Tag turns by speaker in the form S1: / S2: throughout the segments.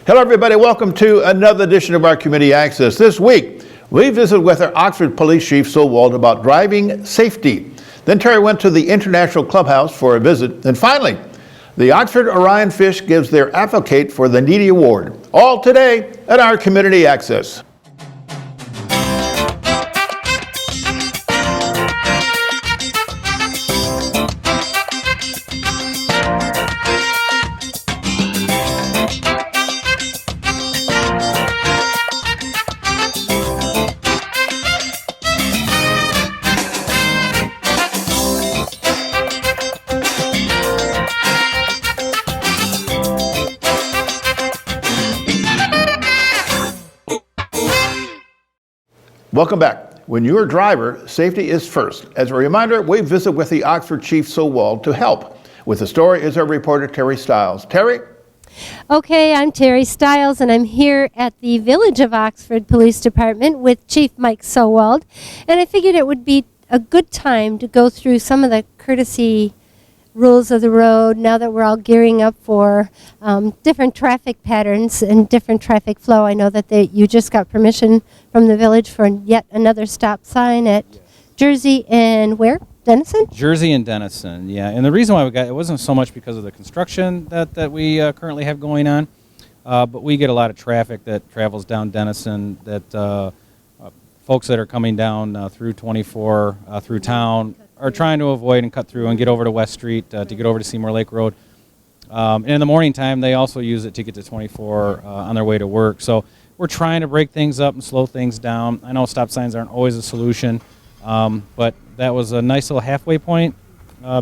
S1: Hello everybody, welcome to another edition of our Community Access. This week, we visited with our Oxford Police Chief Sowold about driving safety. Then Terry went to the International Clubhouse for a visit. And finally, the Oxford Orion Fish gives their Advocate for the Needy Award. All today at our Community Access. Welcome back. When you're a driver, safety is first. As a reminder, we visit with the Oxford Chief Sowold to help. With the story is our reporter, Terry Stiles. Terry?
S2: Okay, I'm Terry Stiles, and I'm here at the Village of Oxford Police Department with Chief Mike Sowold. And I figured it would be a good time to go through some of the courtesy rules of the road now that we're all gearing up for different traffic patterns and different traffic flow. I know that you just got permission from the village for yet another stop sign at Jersey and where? Denison?
S3: Jersey and Denison, yeah. And the reason why we got it wasn't so much because of the construction that we currently have going on, but we get a lot of traffic that travels down Denison, that folks that are coming down through 24 through town are trying to avoid and cut through and get over to West Street to get over to Seymour Lake Road. And in the morning time, they also use it to get to 24 on their way to work. So we're trying to break things up and slow things down. I know stop signs aren't always a solution, but that was a nice little halfway point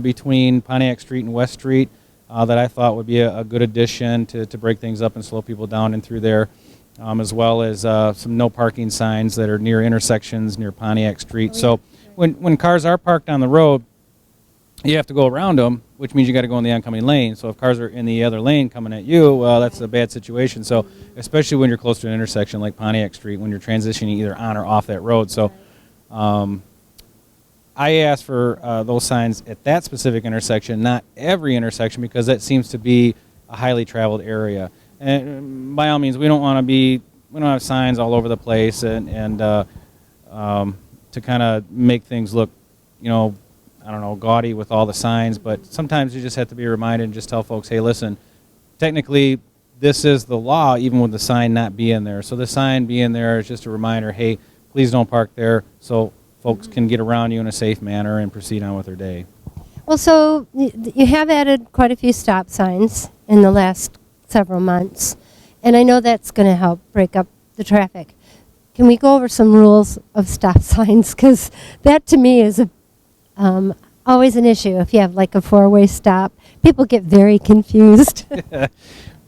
S3: between Pontiac Street and West Street that I thought would be a good addition to break things up and slow people down and through there, as well as some no parking signs that are near intersections near Pontiac Street. So when cars are parked on the road, you have to go around them, which means you got to go in the oncoming lane. So if cars are in the other lane coming at you, well, that's a bad situation. So especially when you're close to an intersection like Pontiac Street, when you're transitioning either on or off that road. So I asked for those signs at that specific intersection, not every intersection, because that seems to be a highly traveled area. And by all means, we don't have signs all over the place and to kind of make things look, gaudy with all the signs, but sometimes you just have to be reminded and just tell folks, hey, listen, technically this is the law even with the sign not being there. So the sign being there is just a reminder, hey, please don't park there, so folks can get around you in a safe manner and proceed on with their day.
S2: Well, so you have added quite a few stop signs in the last several months, and I know that's going to help break up the traffic. Can we go over some rules of stop signs? Because that to me is always an issue. If you have like a four-way stop, people get very confused.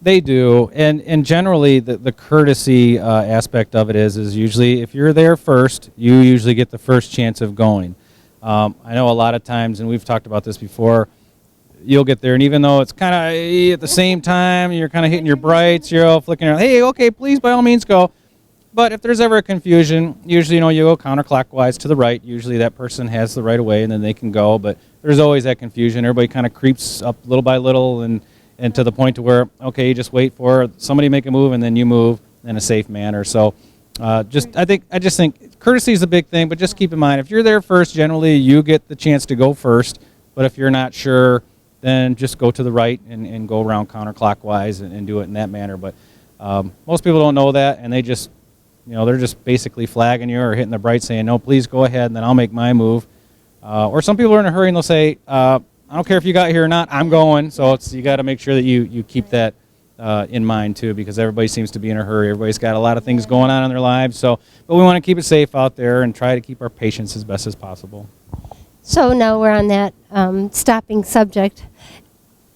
S3: They do, and generally the courtesy aspect of it is usually if you're there first, you usually get the first chance of going. I know a lot of times, and we've talked about this before, you'll get there, and even though it's kind of at the same time, you're kind of hitting your brights, you're all flicking around, hey, okay, please, by all means, go. But if there's ever a confusion, usually, you go counterclockwise to the right. Usually that person has the right of way, and then they can go. But there's always that confusion. Everybody kind of creeps up little by little and to the point to where, okay, you just wait for somebody to make a move, and then you move in a safe manner. So I just think courtesy is a big thing, but just keep in mind, if you're there first, generally you get the chance to go first. But if you're not sure, then just go to the right and go around counterclockwise and do it in that manner. But most people don't know that, and they just... they're just basically flagging you or hitting the bright saying, no, please go ahead, and then I'll make my move. Or some people are in a hurry and they'll say, I don't care if you got here or not, I'm going. So you got to make sure that you keep that in mind, too, because everybody seems to be in a hurry. Everybody's got a lot of things going on in their lives. But we want to keep it safe out there and try to keep our patience as best as possible.
S2: So now we're on that stopping subject.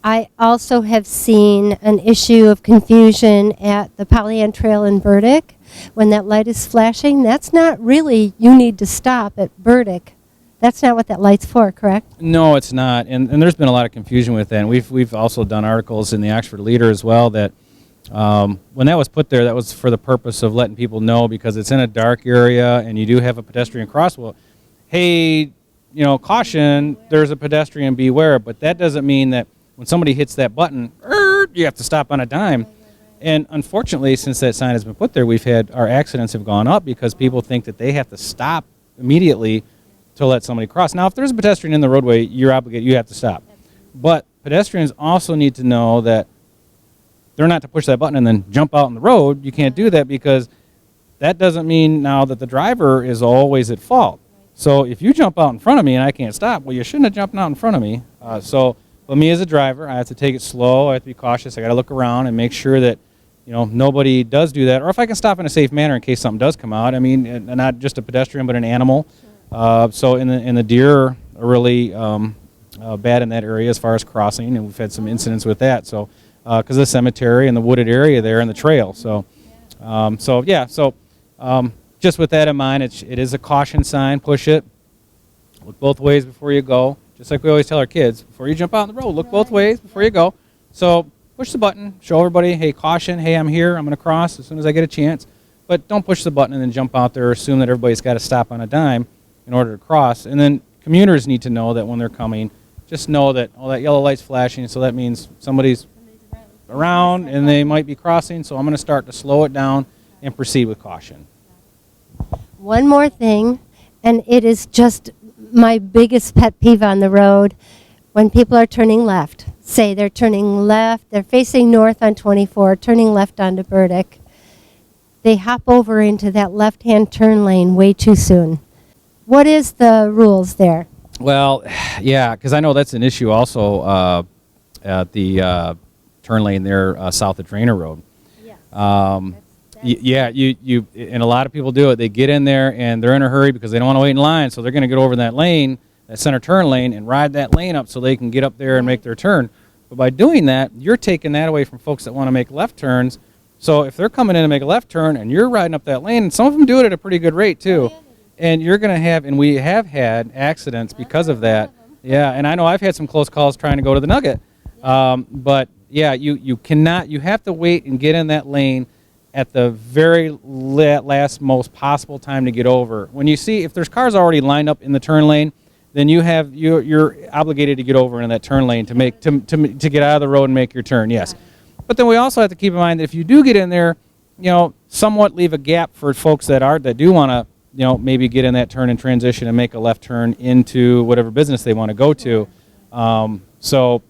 S2: I also have seen an issue of confusion at the Pollyant Trail in Burdick. When that light is flashing, that's not really you need to stop at Burdick. That's not what that light's for, correct?
S3: No, it's not. And there's been a lot of confusion with that. And we've also done articles in the Oxford Leader as well that when that was put there, that was for the purpose of letting people know, because it's in a dark area and you do have a pedestrian crosswalk. Hey, caution, there's a pedestrian, beware. But that doesn't mean that when somebody hits that button, you have to stop on a dime. And unfortunately, since that sign has been put there, we've had our accidents have gone up because people think that they have to stop immediately to let somebody cross. Now, if there's a pedestrian in the roadway, you're obligated, you have to stop. But pedestrians also need to know that they're not to push that button and then jump out in the road. You can't do that, because that doesn't mean now that the driver is always at fault. So if you jump out in front of me and I can't stop, well, you shouldn't have jumped out in front of me. But me as a driver, I have to take it slow. I have to be cautious. I got to look around and make sure that, you know, nobody does do that. Or if I can stop in a safe manner in case something does come out. I mean, and not just a pedestrian, but an animal. So in the deer are really bad in that area as far as crossing, and we've had some incidents with that. So because of the cemetery and the wooded area there and the trail. So just with that in mind, it is a caution sign. Push it. Look both ways before you go. Just like we always tell our kids, before you jump out on the road, look both ways before you go. So push the button, show everybody, hey, caution, hey, I'm here, I'm going to cross as soon as I get a chance. But don't push the button and then jump out there or assume that everybody's got to stop on a dime in order to cross. And then commuters need to know that when they're coming, just know that, oh, that yellow light's flashing, so that means somebody's around and they might be crossing, so I'm going to start to slow it down and proceed with caution.
S2: One more thing, and it is just my biggest pet peeve on the road, when people are turning left. Say they're turning left, they're facing north on 24, turning left onto Burdick. They hop over into that left-hand turn lane way too soon. What is the rules there?
S3: Well, yeah, because I know that's an issue also at the turn lane there south of Drainer Road.
S2: Yes.
S3: You and a lot of people do it. They get in there and they're in a hurry because they don't want to wait in line, so they're going to get over that lane, that center turn lane, and ride that lane up so they can get up there and make their turn. But by doing that, you're taking that away from folks that want to make left turns. So if they're coming in to make a left turn and you're riding up that lane, and some of them do it at a pretty good rate too, and you're going to have, and we have had accidents because of that. Yeah, and I know I've had some close calls trying to go to the Nugget. But yeah, you cannot, you have to wait and get in that lane at the very last most possible time to get over. When you see, if there's cars already lined up in the turn lane, then you're obligated to get over in that turn lane to get out of the road and make your turn. Yes, but then we also have to keep in mind that if you do get in there, you know, somewhat leave a gap for folks that do want to, you know, maybe get in that turn and transition and make a left turn into whatever business they want to go to. So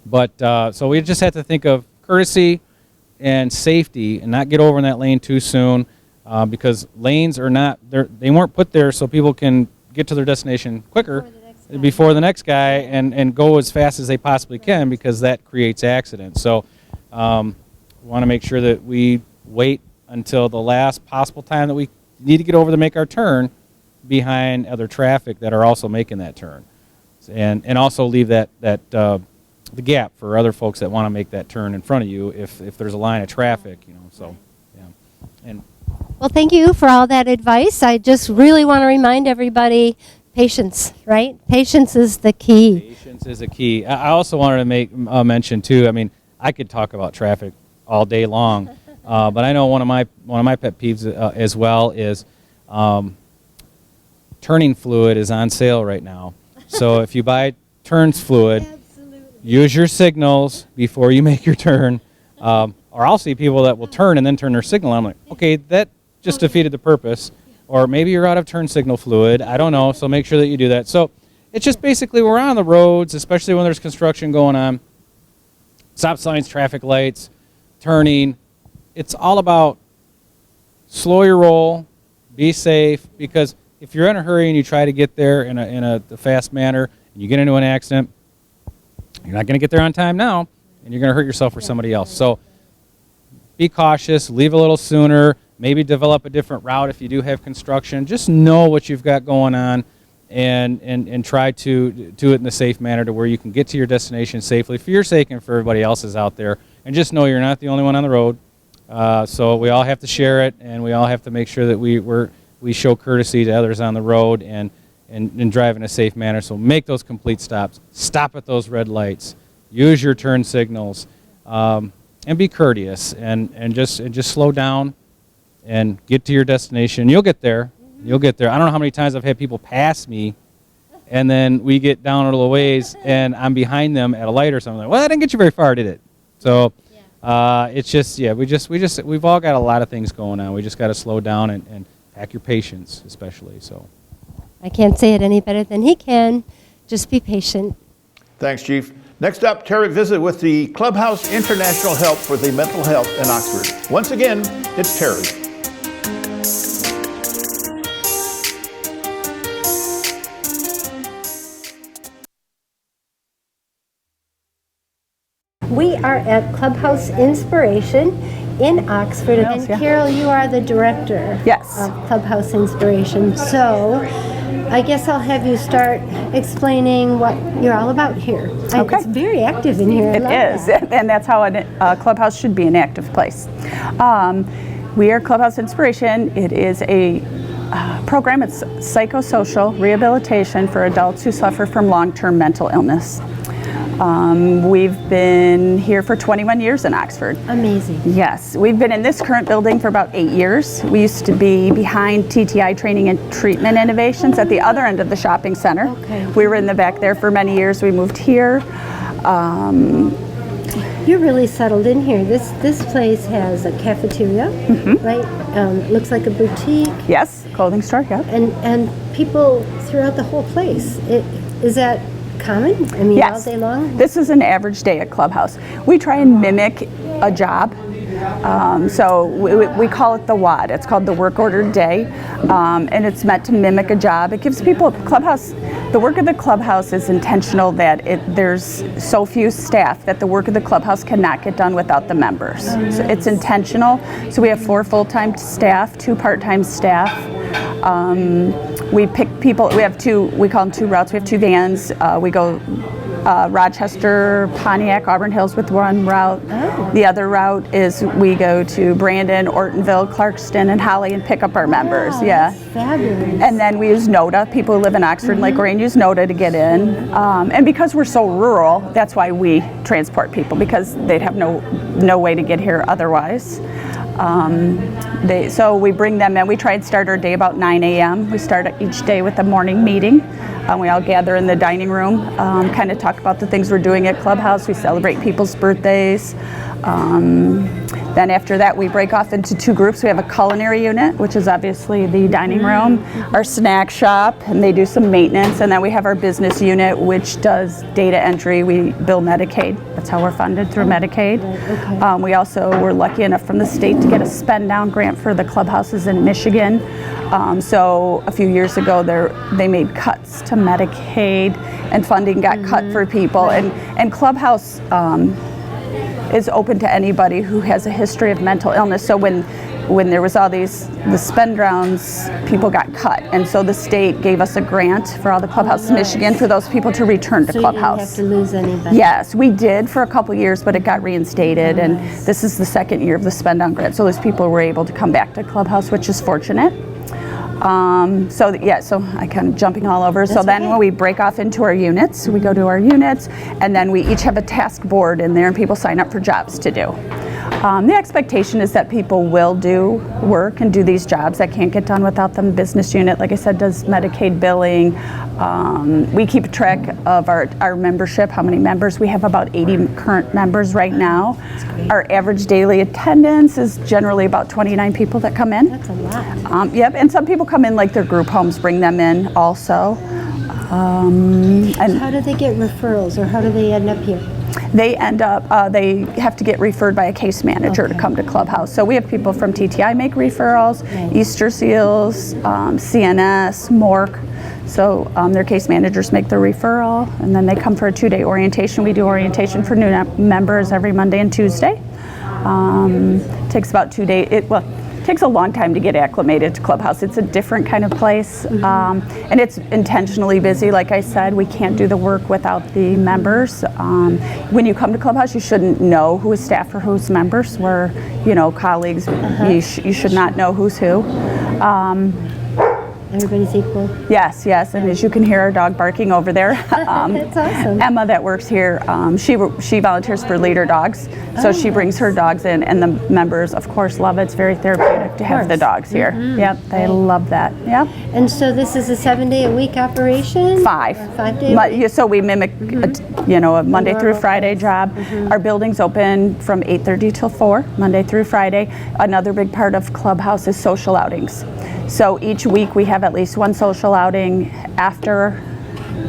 S3: we just have to think of courtesy and safety and not get over in that lane too soon, because lanes are not there. They weren't put there so people can get to their destination quicker before the next guy and go as fast as they possibly can, because that creates accidents. So we want to make sure that we wait until the last possible time that we need to get over to make our turn behind other traffic that are also making that turn, and also leave the gap for other folks that want to make that turn in front of you if there's a line of traffic, you know. So yeah. And
S2: Well, thank you for all that advice. I just really want to remind everybody, patience, right? Patience is the key.
S3: Patience is a key. I also wanted to make a mention too. I mean, I could talk about traffic all day long, but I know one of my pet peeves as well is turning fluid is on sale right now. So if you buy turns fluid, use your signals before you make your turn. Or I'll see people that will turn and then turn their signal. I'm like, okay, that just defeated the purpose. Or maybe you're out of turn signal fluid. I don't know. So make sure that you do that. So it's just basically we're on the roads, especially when there's construction going on. Stop signs, traffic lights, turning. It's all about slow your roll, be safe, because if you're in a hurry and you try to get there in a fast manner and you get into an accident, you're not going to get there on time now, and you're going to hurt yourself or somebody else. So be cautious, leave a little sooner, maybe develop a different route if you do have construction. Just know what you've got going on and try to do it in a safe manner to where you can get to your destination safely for your sake and for everybody else's out there. And just know you're not the only one on the road. So we all have to share it, and we all have to make sure that we show courtesy to others on the road and drive in a safe manner. So make those complete stops. Stop at those red lights. Use your turn signals, and be courteous and just slow down and get to your destination. You'll get there. You'll get there. I don't know how many times I've had people pass me, and then we get down a little ways, and I'm behind them at a light or something. Like, well, that didn't get you very far, did it? So It's just, yeah, we've all got a lot of things going on. We just got to slow down and pack your patience, especially. So,
S2: I can't say it any better than he can. Just be patient.
S1: Thanks, Chief. Next up, Terry visited with the Clubhouse International Help for the Mental Health in Oxford. Once again, it's Terry.
S2: We are at Clubhouse Inspiration in Oxford, and Carol, you are the director of Clubhouse Inspiration. So I guess I'll have you start explaining what you're all about here.
S4: Okay.
S2: It's very active in here.
S4: It is, and that's how a clubhouse should be, an active place. We are Clubhouse Inspiration. It is a program. It's psychosocial rehabilitation for adults who suffer from long-term mental illness. We've been here for 21 years in Oxford.
S2: Amazing.
S4: Yes, we've been in this current building for about 8 years. We used to be behind TTI Training and Treatment Innovations at the other end of the shopping center.
S2: Okay.
S4: We were in the back there for many years. We moved here.
S2: You're really settled in here. This place has a cafeteria, right? Looks like a boutique.
S4: Yes, clothing store, yeah.
S2: And people throughout the whole place. Is that common? I mean,
S4: Yes.
S2: all day long?
S4: This is an average day at Clubhouse. We try and mimic a job. So we call it the WOD. It's called the work order day, and it's meant to mimic a job. It gives people Clubhouse. The work of the Clubhouse is intentional. That there's so few staff that the work of the Clubhouse cannot get done without the members. So it's intentional. So we have 4 full-time staff, 2 part-time staff. We pick people. We have 2. We call them 2 routes. We have 2 vans. We go Rochester, Pontiac, Auburn Hills with 1 route.
S2: Oh.
S4: The other route is we go to Brandon, Ortonville, Clarkston, and Holly and pick up our members.
S2: Wow,
S4: Yeah.
S2: that's fabulous.
S4: And then we use NOTA. People who live in Oxford and Lake Lorraine use NOTA to get in. And because we're so rural, that's why we transport people, because they'd have no way to get here otherwise. So we bring them in. We try and start our day about 9 a.m. We start each day with a morning meeting. We all gather in the dining room, kind of talk about the things we're doing at Clubhouse. We celebrate people's birthdays. Then after that, we break off into 2 groups. We have a culinary unit, which is obviously the dining room, our snack shop, and they do some maintenance. And then we have our business unit, which does data entry. We bill Medicaid. That's how we're funded, through Medicaid.
S2: Okay.
S4: We also were lucky enough from the state to get a spend down grant for the clubhouses in Michigan. So a few years ago, they made cuts to Medicaid, and funding got cut for people. And Clubhouse is open to anybody who has a history of mental illness. So when there was all the spend rounds, people got cut, and so the state gave us a grant for all the clubhouses in Michigan for those people to return to Clubhouse.
S2: So you didn't have to lose anybody.
S4: Yes, we did for a couple years, but it got reinstated, and this is the 2nd year of the spend down grant. So those people were able to come back to Clubhouse, which is fortunate. So I kind of jumping all over. So then when we break off into our units, we go to our units, and then we each have a task board in there, and people sign up for jobs to do. The expectation is that people will do work and do these jobs that can't get done without them. Business unit, like I said, does Medicaid billing. We keep track of our membership, how many members. We have about 80 current members right now. Our average daily attendance is generally about 29 people that come in.
S2: That's a lot.
S4: Yep, and some people come in like their group homes bring them in also.
S2: So how do they get referrals, or how do they end up here?
S4: They end up, they have to get referred by a case manager to come to Clubhouse. So we have people from TTI make referrals, Easter Seals, CNS, MORC. So their case managers make the referral, and then they come for a 2-day orientation. We do orientation for new members every Monday and Tuesday. Takes about 2 days. It takes a long time to get acclimated to Clubhouse. It's a different kind of place, and it's intentionally busy. Like I said, we can't do the work without the members. When you come to Clubhouse, you shouldn't know who is staff or who's members. We're, colleagues. You should not know who's who.
S2: Everybody's equal.
S4: Yes, yes, and as you can hear our dog barking over there.
S2: That's awesome.
S4: Emma that works here, she volunteers for leader dogs, so she brings her dogs in, and the members, of course, love it. It's very therapeutic to have the dogs here. Yep, they love that. Yep.
S2: And so this is a 7-day-a-week operation?
S4: 5.
S2: 5 days?
S4: So we mimic, a Monday through Friday job. Our building's open from 8:30 till 4, Monday through Friday. Another big part of Clubhouse is social outings. So each week we have at least one social outing after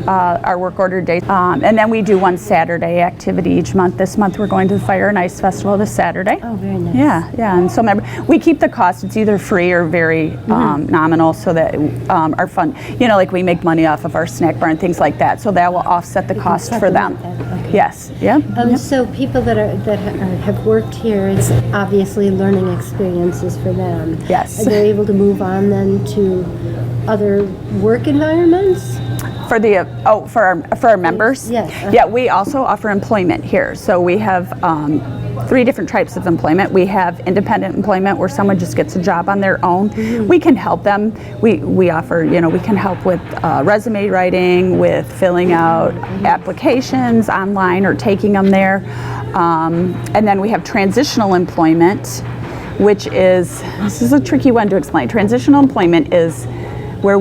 S4: our work order day. And then we do one Saturday activity each month. This month we're going to the Fire and Ice Festival this Saturday.
S2: Oh, very nice.
S4: Yeah. And so we keep the cost. It's either free or very nominal, so that our fund, like we make money off of our snack bar and things like that. So that will offset the cost for them.
S2: Okay.
S4: Yes. Yeah.
S2: So people that have worked here, it's obviously learning experiences for them.
S4: Yes.
S2: Are they able to move on then to other work environments?
S4: For our members?
S2: Yes.
S4: Yeah, we also offer employment here. So we have 3 different types of employment. We have independent employment where someone just gets a job on their own. We can help them. We offer, we can help with resume writing, with filling out applications online or taking them there. And then we have transitional employment, which this is a tricky one to explain. Transitional employment is where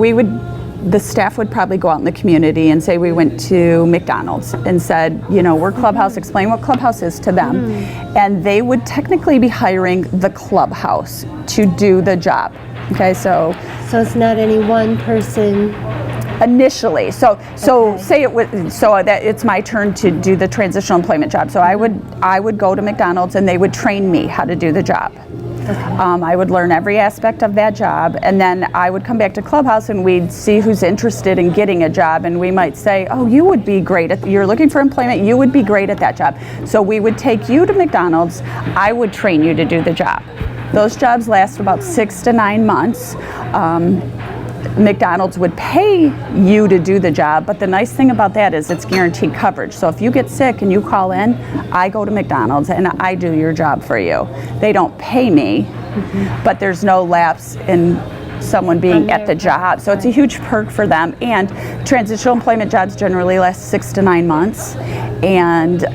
S4: the staff would probably go out in the community and say we went to McDonald's and said, we're Clubhouse, explain what Clubhouse is to them. And they would technically be hiring the Clubhouse to do the job. Okay, so
S2: it's not any one person.
S4: Initially, say that it's my turn to do the transitional employment job. So I would go to McDonald's and they would train me how to do the job. Okay. I would learn every aspect of that job, and then I would come back to Clubhouse and we'd see who's interested in getting a job, and we might say, oh, you would be great you're looking for employment, you would be great at that job. So we would take you to McDonald's, I would train you to do the job. Those jobs last about 6 to 9 months. McDonald's would pay you to do the job, but the nice thing about that is it's guaranteed coverage. So if you get sick and you call in, I go to McDonald's and I do your job for you. They don't pay me, but there's no lapse in someone being at the job. So it's a huge perk for them. And transitional employment jobs generally last 6 to 9 months. And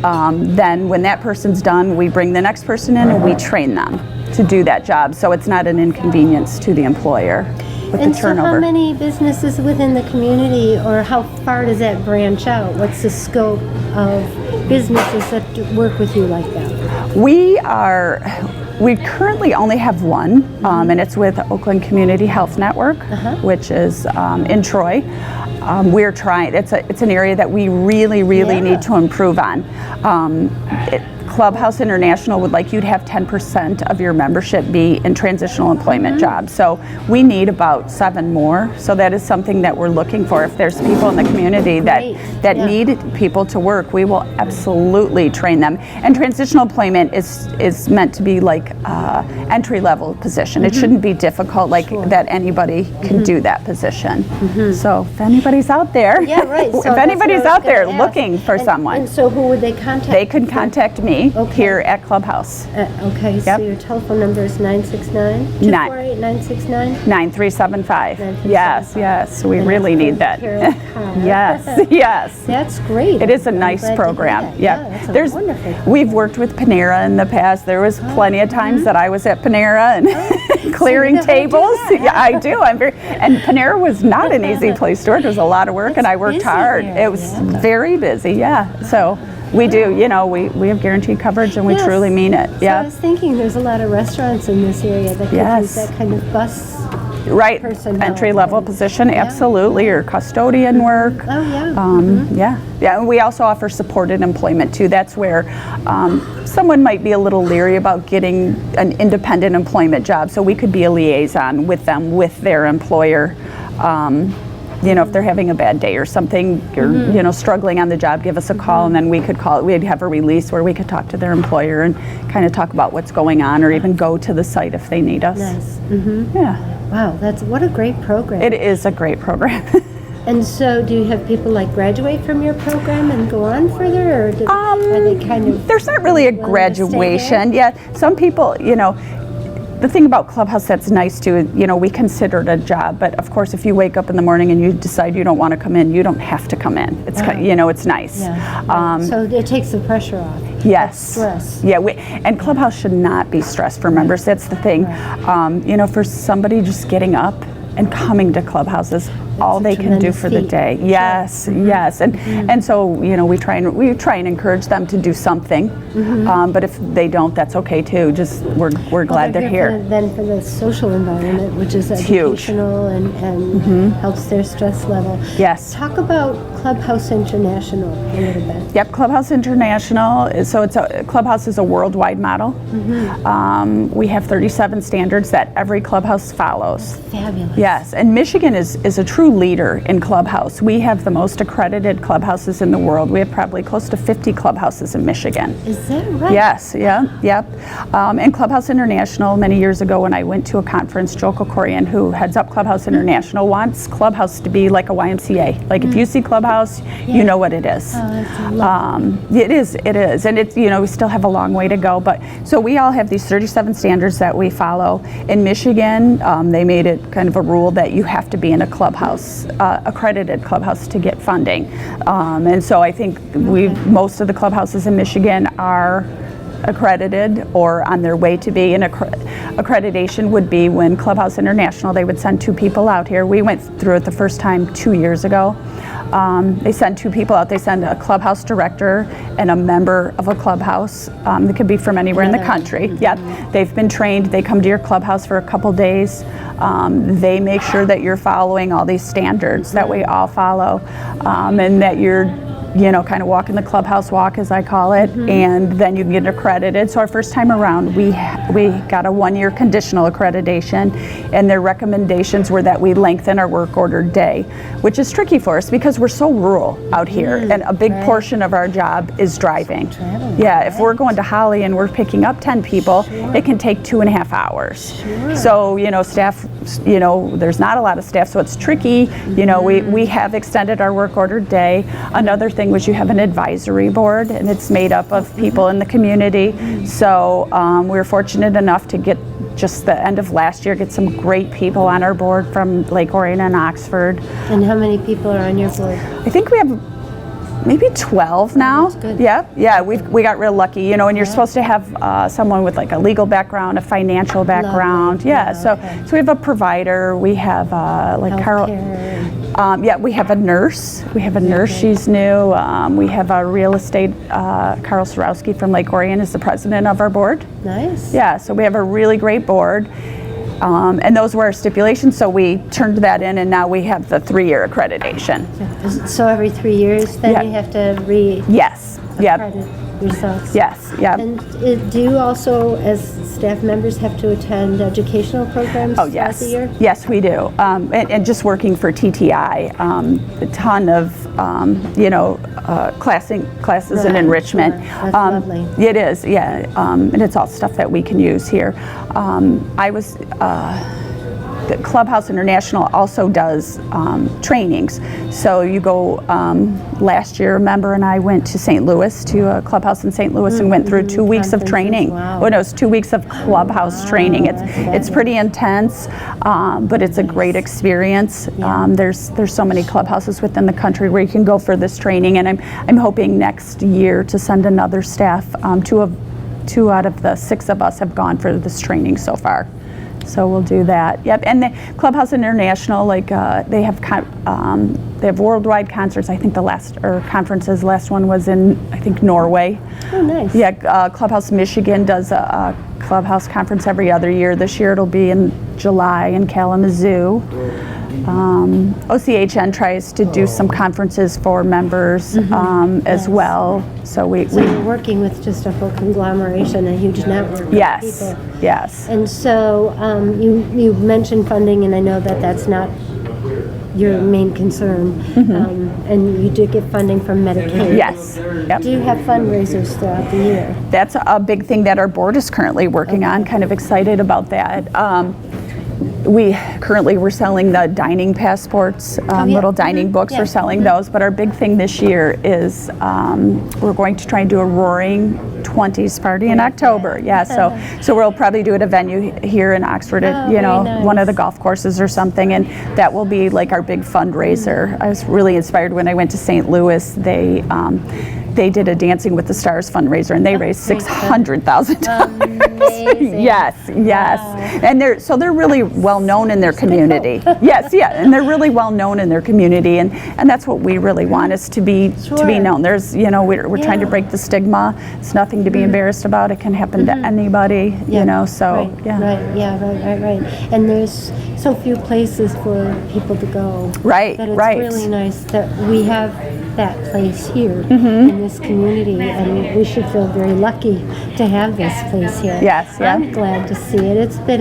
S4: then when that person's done, we bring the next person in and we train them to do that job. So it's not an inconvenience to the employer.
S2: And so how many businesses within the community, or how far does that branch out? What's the scope of businesses that work with you like that?
S4: We currently only have one, and it's with Oakland Community Health Network, which is in Troy. We're trying, it's an area that we really need to improve on. Clubhouse International would like you to have 10% of your membership be in transitional employment jobs. So we need about 7 more. So that is something that we're looking for. If there's people in the community that need people to work, we will absolutely train them. And transitional employment is meant to be like entry-level position. It shouldn't be difficult that anybody can do that position. So if anybody's out there, if anybody's out there looking for someone.
S2: And so who would they contact?
S4: They can contact me here at Clubhouse.
S2: Okay, so your telephone number is 969-248-969?
S4: 9375. Yes, we really need that. Yes.
S2: That's great.
S4: It is a nice program.
S2: That's wonderful.
S4: We've worked with Panera in the past. There was plenty of times that I was at Panera and clearing tables. Yeah, I do. And Panera was not an easy place to work. It was a lot of work, and I worked hard. It was very busy. So we do, we have guaranteed coverage, and we truly mean it.
S2: So I was thinking there's a lot of restaurants in this area that could use that kind of bus person.
S4: Entry-level position, absolutely, or custodian work. And we also offer supported employment too. That's where someone might be a little leery about getting an independent employment job, so we could be a liaison with them, with their employer. If they're having a bad day or something, or struggling on the job, give us a call, and then we'd have a release where we could talk to their employer and kind of talk about what's going on, or even go to the site if they need us.
S2: Nice.
S4: Wow,
S2: what a great program.
S4: It is a great program.
S2: And so do you have people graduate from your program and go on further, or are they kind of...
S4: There's not really a graduation. Some people, the thing about Clubhouse that's nice too, we consider it a job, but of course if you wake up in the morning and you decide you don't want to come in, you don't have to come in. It's it's nice.
S2: Yeah. Right. So it takes the pressure off.
S4: Yes.
S2: Stress.
S4: Yeah, and Clubhouse should not be stress for members. That's the thing.
S2: Right.
S4: For somebody just getting up and coming to Clubhouse is all they can do for the day.
S2: Sure.
S4: Yes, yes, and so we try and encourage them to do something. But if they don't, that's okay too. Just we're glad they're here.
S2: Then for the social environment, which is educational and helps their stress level.
S4: Yes.
S2: Talk about Clubhouse International a little bit.
S4: Yep, Clubhouse International. Clubhouse is a worldwide model. We have 37 standards that every clubhouse follows.
S2: Fabulous.
S4: Yes, and Michigan is a true leader in Clubhouse. We have the most accredited clubhouses in the world. We have probably close to 50 clubhouses in Michigan.
S2: Is that right?
S4: Yes, yep. And Clubhouse International, many years ago when I went to a conference, Joe Kokorian, who heads up Clubhouse International, wants Clubhouse to be like a YMCA. Like if you see Clubhouse, you know what it is.
S2: Oh, that's lovely.
S4: It is. And it's, we still have a long way to go. But so we all have these 37 standards that we follow. In Michigan, they made it kind of a rule that you have to be in a clubhouse, accredited clubhouse to get funding. And so I think most of the clubhouses in Michigan are accredited or on their way to be. And accreditation would be when Clubhouse International, they would send 2 people out here. We went through it the first time 2 years ago. They send 2 people out. They send a clubhouse director and a member of a clubhouse. They could be from anywhere in the country. Yeah, they've been trained. They come to your clubhouse for a couple days. They make sure that you're following all these standards that we all follow, and that you're kind of walking the clubhouse walk, as I call it, and then you can get accredited. So our first time around, we got a 1-year conditional accreditation, and their recommendations were that we lengthen our work order day, which is tricky for us because we're so rural out here, and a big portion of our job is driving. Yeah, if we're going to Holly and we're picking up 10 people, it can take 2.5 hours. So, staff, there's not a lot of staff, so it's tricky. We have extended our work order day. Another thing was you have an advisory board, and it's made up of people in the community. So we were fortunate enough to get, just the end of last year, get some great people on our board from Lake Orion and Oxford.
S2: And how many people are on your board?
S4: I think we have maybe 12 now.
S2: That's good.
S4: Yeah, we got real lucky, and you're supposed to have someone with like a legal background, a financial background.
S2: Lovely.
S4: Yeah, so we have a provider, we have Carol. We have a nurse. She's new. We have a real estate. Carl Sorowski from Lake Orion is the president of our board.
S2: Nice.
S4: Yeah, so we have a really great board. And those were our stipulations, so we turned that in, and now we have the 3-year accreditation.
S2: So every 3 years, then you have to
S4: Yes.
S2: accredit yourselves.
S4: Yes. Yeah.
S2: And do you also, as staff members, have to attend educational programs throughout the year?
S4: Yes, we do. And just working for TTI, a ton of classes and enrichment.
S2: Sure. That's lovely.
S4: It is, yeah, and it's all stuff that we can use here. The Clubhouse International also does trainings. So you go, last year, a member and I went to St. Louis, to a clubhouse in St. Louis, and went through 2 weeks of training.
S2: Wow.
S4: Well, no, it's 2 weeks of clubhouse training. It's pretty intense, but it's a great experience. There's so many clubhouses within the country where you can go for this training, and I'm hoping next year to send another staff. 2 out of the 6 of us have gone for this training so far. So we'll do that. Yep, and the Clubhouse International, they have worldwide concerts. I think conferences. Last one was in, I think, Norway.
S2: Oh, nice.
S4: Yeah, Clubhouse Michigan does a clubhouse conference every other year. This year it'll be in July in Kalamazoo. OCHN tries to do some conferences for members as well. So
S2: you're working with just a whole conglomeration, a huge network of people.
S4: Yes.
S2: And so you mentioned funding, and I know that that's not your main concern. And you do get funding from Medicaid.
S4: Yes. Yep.
S2: Do you have fundraisers throughout the year?
S4: That's a big thing that our board is currently working on. Kind of excited about that. We're selling the dining passports, little dining books. We're selling those, but our big thing this year is we're going to try and do a roaring 20s party in October. Yeah, so we'll probably do it at a venue here in Oxford at,
S2: Oh, very
S4: one of the
S2: nice.
S4: golf courses or something, and that will be like our big fundraiser. I was really inspired when I went to St. Louis. They did a Dancing with the Stars fundraiser, and they raised
S2: great fun.
S4: $600,000.
S2: Amazing.
S4: Yes, and they're really well known in their community. Yes, and they're really well known in their community, and that's what we really want is to be
S2: Sure.
S4: known. There's we're trying to break the stigma. It's nothing to be embarrassed about. It can happen to anybody. So
S2: right,
S4: yeah.
S2: right. And there's so few places for people to go.
S4: Right,
S2: That it's
S4: right.
S2: really nice that we have that place here in this community, and we should feel very lucky to have this place here.
S4: Yes, yeah.
S2: I'm glad to see it. It's been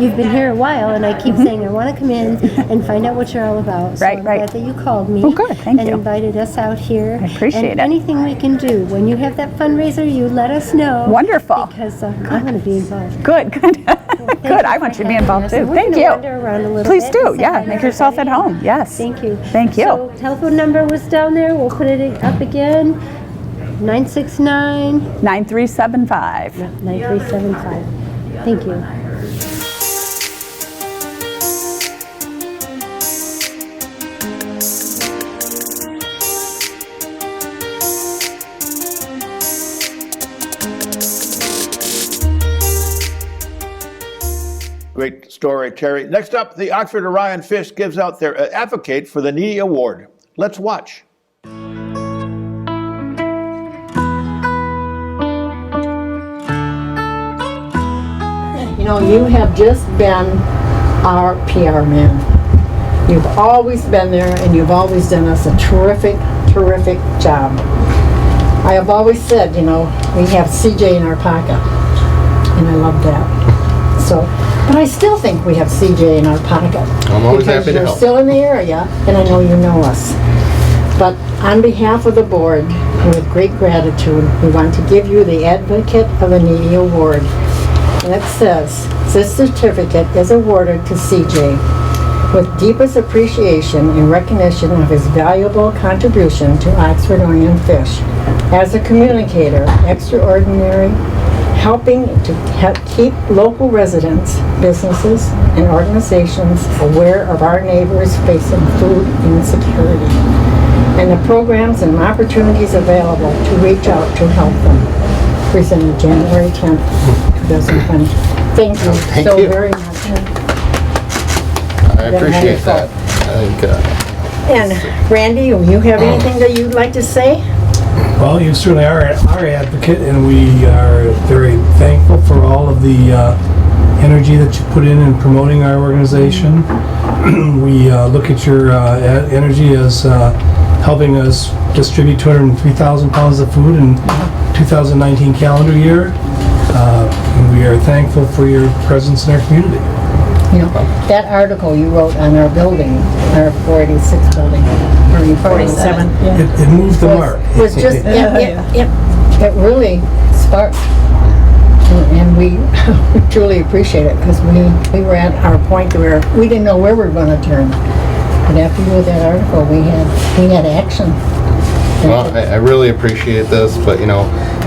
S2: you've been here a while, and I keep saying I want to come in and find out what you're all about. So
S4: Right,
S2: I'm
S4: right.
S2: glad that you called me
S4: Oh, good. Thank
S2: and
S4: you.
S2: invited us out here.
S4: I appreciate
S2: and
S4: it.
S2: anything we can do when you have that fundraiser, you let us know.
S4: Wonderful.
S2: Because I want to be involved.
S4: Good. Good. I want you to be involved too. Thank you.
S2: Wander around a little
S4: Please
S2: bit
S4: do.
S2: and say
S4: Yeah,
S2: hi to
S4: make yourself at
S2: everybody.
S4: home. Yes.
S2: Thank you.
S4: Thank you.
S2: So telephone number was down there. We'll put it up again. 969
S4: 9375.
S2: 9375. Thank you.
S1: Great story, Terry. Next up, the Oxford Orion Fish gives out their Advocate for the Needy Award. Let's watch.
S5: You have just been our PR man. You've always been there, and you've always done us a terrific, terrific job. I have always said, we have CJ in our pocket, and I love that. So, but I still think we have CJ in our pocket.
S6: I'm always happy to
S5: Because you're
S6: help.
S5: still in the area, and I know you know us. But on behalf of the board, with great gratitude, we want to give you the Advocate of the Needy Award. And it says, this certificate is awarded to CJ with deepest appreciation and recognition of his valuable contribution to Oxford Orion Fish. As a communicator, extraordinary, helping to keep local residents, businesses, and organizations aware of our neighbors facing food insecurity, and the programs and opportunities available to reach out to help them. Presented January 10th, 2020. Thank you
S6: Thank
S5: so
S6: you.
S5: very much.
S6: I appreciate that. I think,
S5: And Randy, do you have anything that you'd like to say?
S7: Well, you certainly are our advocate, and we are very thankful for all of the energy that you put in promoting our organization. We look at your energy as helping us distribute 203,000 pounds of food in 2019 calendar year. And we are thankful for your presence in our community.
S5: That article you wrote on our building, our 486 building, or 47.
S7: It moved the mark.
S5: Was just, it really sparked. And we truly appreciate it, because we were at our point where we didn't know where we were going to turn. But after you wrote that article, we had action.
S6: well, I really appreciate this, but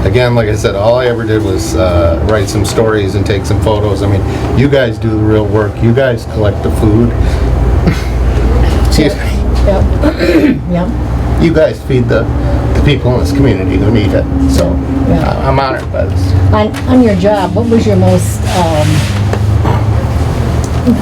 S6: again, like I said, all I ever did was write some stories and take some photos. I mean, you guys do the real work. You guys collect the food. Excuse me.
S5: Yep.
S6: You guys feed the people in this community who need it. So I'm honored by this.
S5: On your job, what was your most,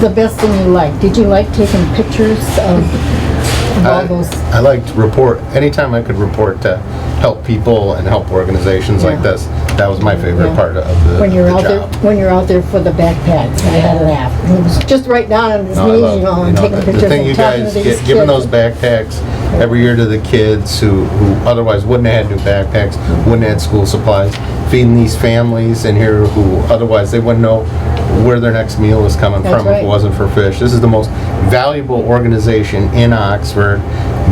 S5: the best thing you liked? Did you like taking pictures of all those?
S6: I like to report anytime I could report to help people and help organizations like this. That was my favorite
S5: Yeah.
S6: part of the,
S5: When you're
S6: the
S5: out
S6: job.
S5: there, when you're out there for the backpacks, I had a laugh. It was just right down on his
S6: No, I
S5: knees,
S6: love,
S5: and taking
S6: the
S5: pictures
S6: thing you
S5: and talking
S6: guys
S5: to these
S6: giving
S5: kids.
S6: those backpacks every year to the kids who otherwise wouldn't have had new backpacks, wouldn't have had school supplies, feeding these families in here who otherwise they wouldn't know where their next meal was coming
S5: That's
S6: from if
S5: right.
S6: it wasn't for fish. This is the most valuable organization in Oxford.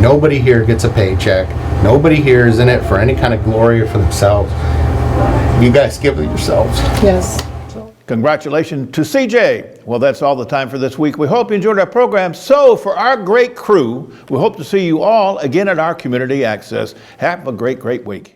S6: Nobody here gets a paycheck. Nobody here is in it for any kind of glory or for themselves. You guys give it yourselves.
S5: Yes.
S1: Congratulations to CJ. Well, that's all the time for this week. We hope you enjoyed our program. So for our great crew, we hope to see you all again at our Community Access. Have a great, great week.